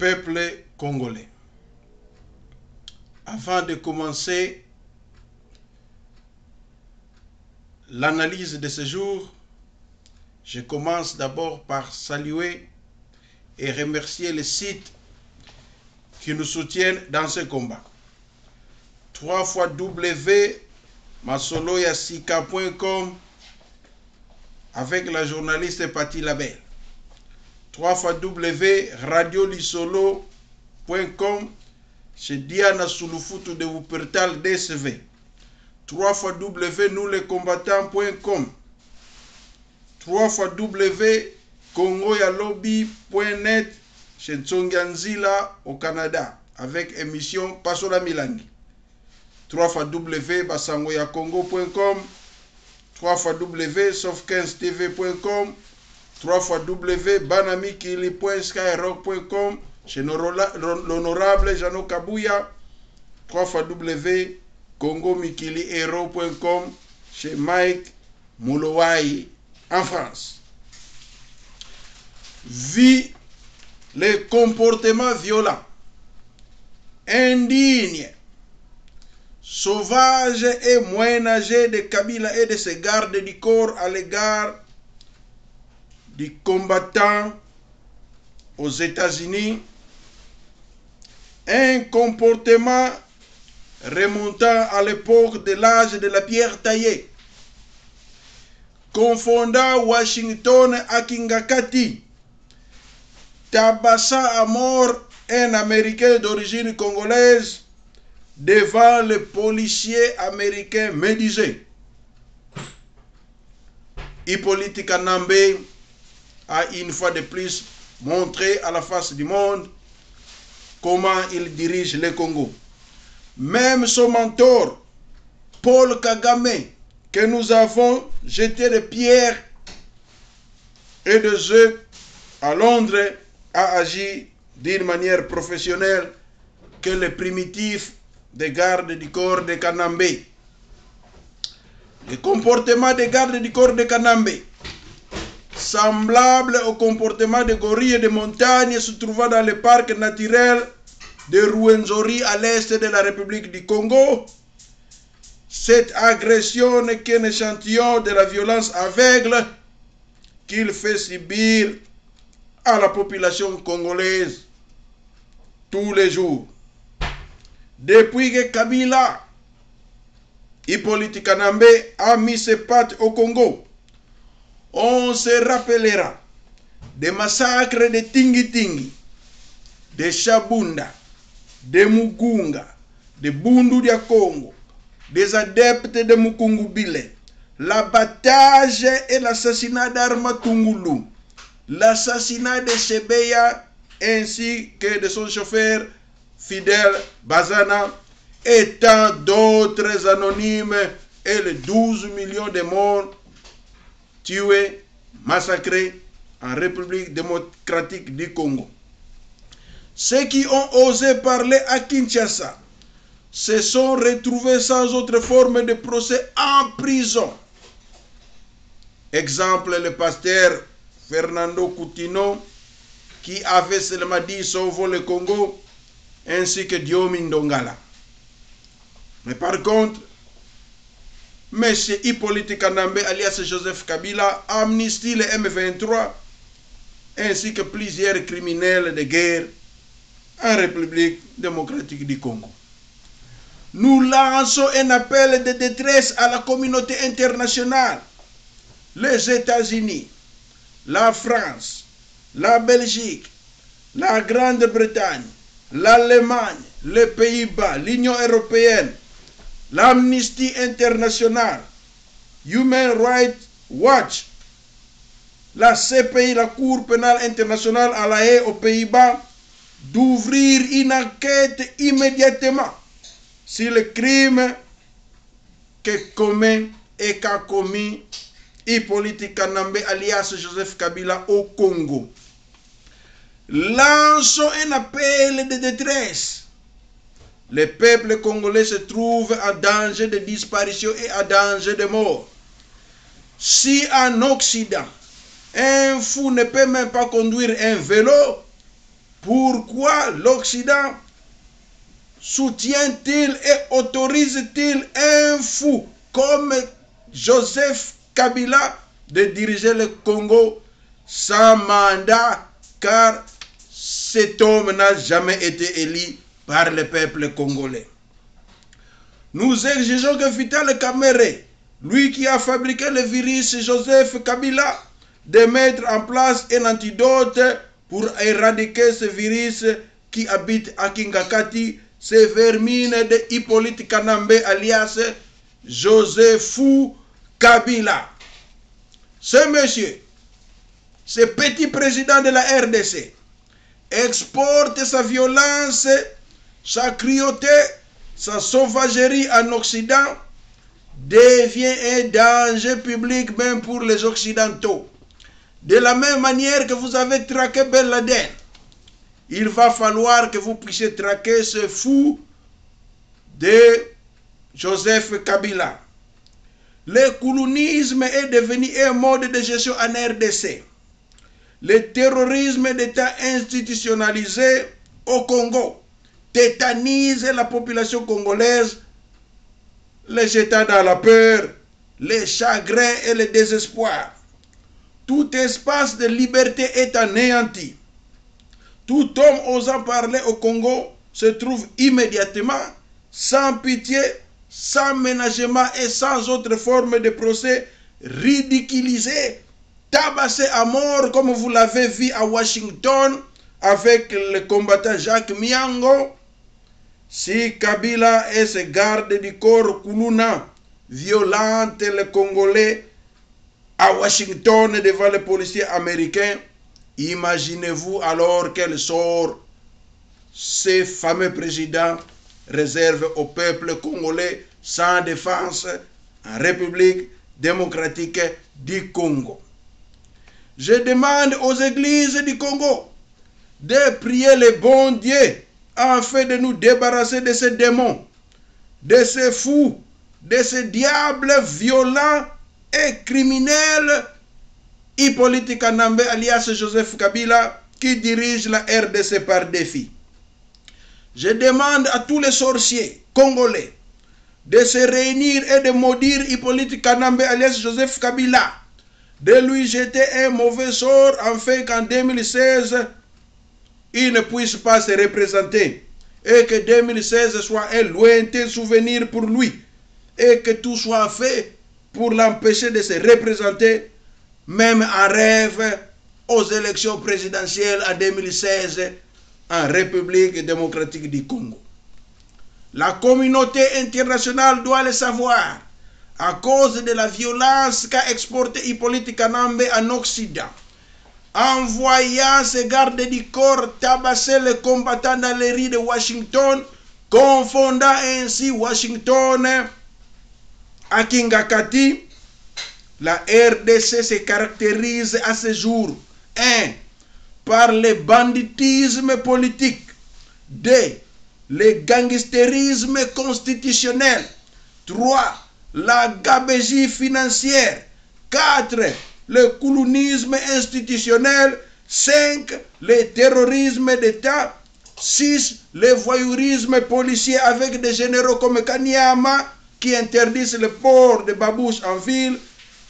peuple congolais. Avant de commencer l'analyse de ce jour, je commence d'abord par saluer et remercier les sites qui nous soutiennent dans ce combat. 3xW.masoloyasika.com avec la journaliste Patti Labelle. 3xW.radiolisolo.com chez Diana Sulufutu de Wuppertal DCV. 3xW.nouslecombattants.com. 3xW.congoyalobi.net chez Tsonganzila au Canada avec émission Pasola Milangi. 3xW.basangoyacongo.com. 3xW.sof15tv.com. 3xW.banamikili.skyrock.com chez l'honorable Jano Kabouya. 3xW.congomikilihero.com chez Mike Moulouaï en France. Vit les comportements violents, indignes, sauvages et moyenâgeux de Kabila et de ses gardes du corps à l'égard du combattant aux États-Unis, un comportement remontant à l'époque de l'âge de la pierre taillée, confondant Washington à Kingakati, tabassant à mort un Américain d'origine congolaise devant le policier américain médusé. Hippolyte Kanambe a une fois de plus montré à la face du monde comment il dirige le Congo. Même son mentor, Paul Kagame, que nous avons jeté des pierres et des œufs à Londres, a agi d'une manière professionnelle que les primitifs des gardes du corps de Kanambe. Le comportement des gardes du corps de Kanambe, semblable au comportement des gorilles de montagne se trouvant dans le parc naturel de Rwenzori à l'est de la République du Congo. Cette agression n'est qu'un échantillon de la violence aveugle qu'il fait subir à la population congolaise tous les jours. Depuis que Kabila, Hippolyte Kanambe, a mis ses pattes au Congo, on se rappellera des massacres de Tingi-Tingi, de Shabunda, de Mugunga, de Bundu dia Congo, des adeptes de Mukungubile, l'abattage et l'assassinat d'Arma Tungulu, l'assassinat de Shebeya ainsi que de son chauffeur Fidel Bazana et tant d'autres anonymes et les 12 millions de morts tués, massacrés en République démocratique du Congo. Ceux qui ont osé parler à Kinshasa se sont retrouvés sans autre forme de procès en prison. Exemple, le pasteur Fernando Coutinho, qui avait seulement dit sauvons le Congo, ainsi que Diomi Ndongala. Mais par contre, M. Hippolyte Kanambe, alias Joseph Kabila, amnistie le M23, ainsi que plusieurs criminels de guerre en République démocratique du Congo. Nous lançons un appel de détresse à la communauté internationale, les États-Unis, la France, la Belgique, la Grande-Bretagne, l'Allemagne, les Pays-Bas, l'Union européenne, l'Amnesty International, Human Rights Watch, la CPI, la Cour pénale internationale à La Haye aux Pays-Bas, d'ouvrir une enquête immédiatement sur le crime qu'a commis Hippolyte Kanambe alias Joseph Kabila au Congo. Lançons un appel de détresse. Le peuple congolais se trouve en danger de disparition et en danger de mort. Si en Occident, un fou ne peut même pas conduire un vélo, Pourquoi l'Occident soutient-il et autorise-t-il un fou comme Joseph Kabila de diriger le Congo sans mandat, car cet homme n'a jamais été élu par le peuple congolais? Nous exigeons que Vital Kamerhe, lui qui a fabriqué le virus Joseph Kabila, de mettre en place un antidote pour éradiquer ce virus qui habite à Kingakati, ces vermines de Hippolyte Kanambe alias Joseph Kabila. Ce monsieur, ce petit président de la RDC, exporte sa violence, sa cruauté, sa sauvagerie en Occident, devient un danger public même pour les Occidentaux. De la même manière que vous avez traqué Ben Laden, il va falloir que vous puissiez traquer ce fou de Joseph Kabila. Le colonisme est devenu un mode de gestion en RDC. Le terrorisme d'État institutionnalisé au Congo tétanise la population congolaise, les jetant dans la peur, le chagrin et le désespoir. Tout espace de liberté est anéanti. Tout homme osant parler au Congo se trouve immédiatement, sans pitié, sans ménagement et sans autre forme de procès, ridiculisé, tabassé à mort comme vous l'avez vu à Washington avec le combattant Jacques Miango. Si Kabila et ses gardes du corps Kuluna violentent les Congolais à Washington devant les policiers américains, imaginez-vous alors quel sort ces fameux présidents réservent au peuple congolais sans défense en République démocratique du Congo. Je demande aux églises du Congo de prier le bon Dieu afin de nous débarrasser de ces démons, de ces fous, de ces diables violents et criminels, Hippolyte Kanambe alias Joseph Kabila, qui dirige la RDC par défi. Je demande à tous les sorciers congolais de se réunir et de maudire Hippolyte Kanambe alias Joseph Kabila, de lui jeter un mauvais sort afin qu'en 2016, il ne puisse pas se représenter et que 2016 soit un lointain souvenir pour lui et que tout soit fait pour l'empêcher de se représenter, même en rêve, aux élections présidentielles en 2016 en République démocratique du Congo. La communauté internationale doit le savoir à cause de la violence qu'a exportée Hippolyte Kanambe en Occident, envoyant ses gardes du corps tabasser les combattants dans les rues de Washington, confondant ainsi Washington à Kingakati. La RDC se caractérise à ce jour 1. Par le banditisme politique, 2. Le gangstérisme constitutionnel, 3. La gabegie financière, 4. Le colonisme institutionnel, 5. Le terrorisme d'État, 6. Le voyourisme policier avec des généraux comme Kanyama qui interdisent le port de babouches en ville,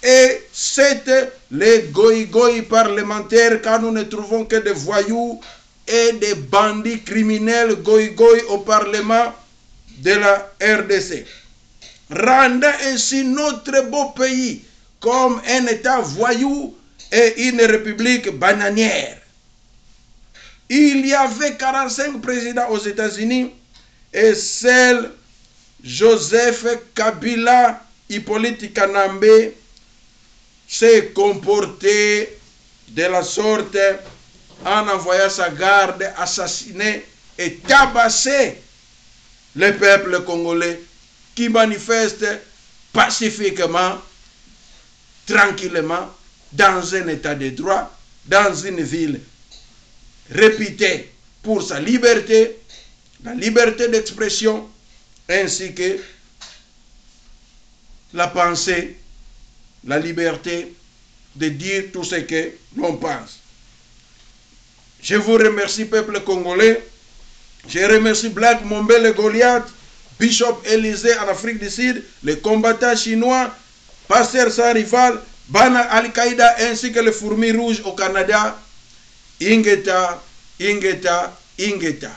et 7. Les goï-goï parlementaires, car nous ne trouvons que des voyous et des bandits criminels goï-goï au Parlement de la RDC, rendant ainsi notre beau pays comme un État voyou et une république bananière. Il y avait 45 présidents aux États-Unis et seul Joseph Kabila, Hippolyte Kanambe, s'est comporté de la sorte en envoyant sa garde assassiner et tabasser le peuple congolais qui manifeste pacifiquement, tranquillement, dans un état de droit, dans une ville réputée pour sa liberté, la liberté d'expression, ainsi que la pensée, la liberté de dire tout ce que l'on pense. Je vous remercie, peuple congolais. Je remercie Black Mombele Goliath, Bishop Élysée en Afrique du Sud, les combattants chinois, Pasteur sans rival, Bana Al-Qaïda ainsi que les fourmis rouges au Canada. Ingeta, Ingeta, Ingeta.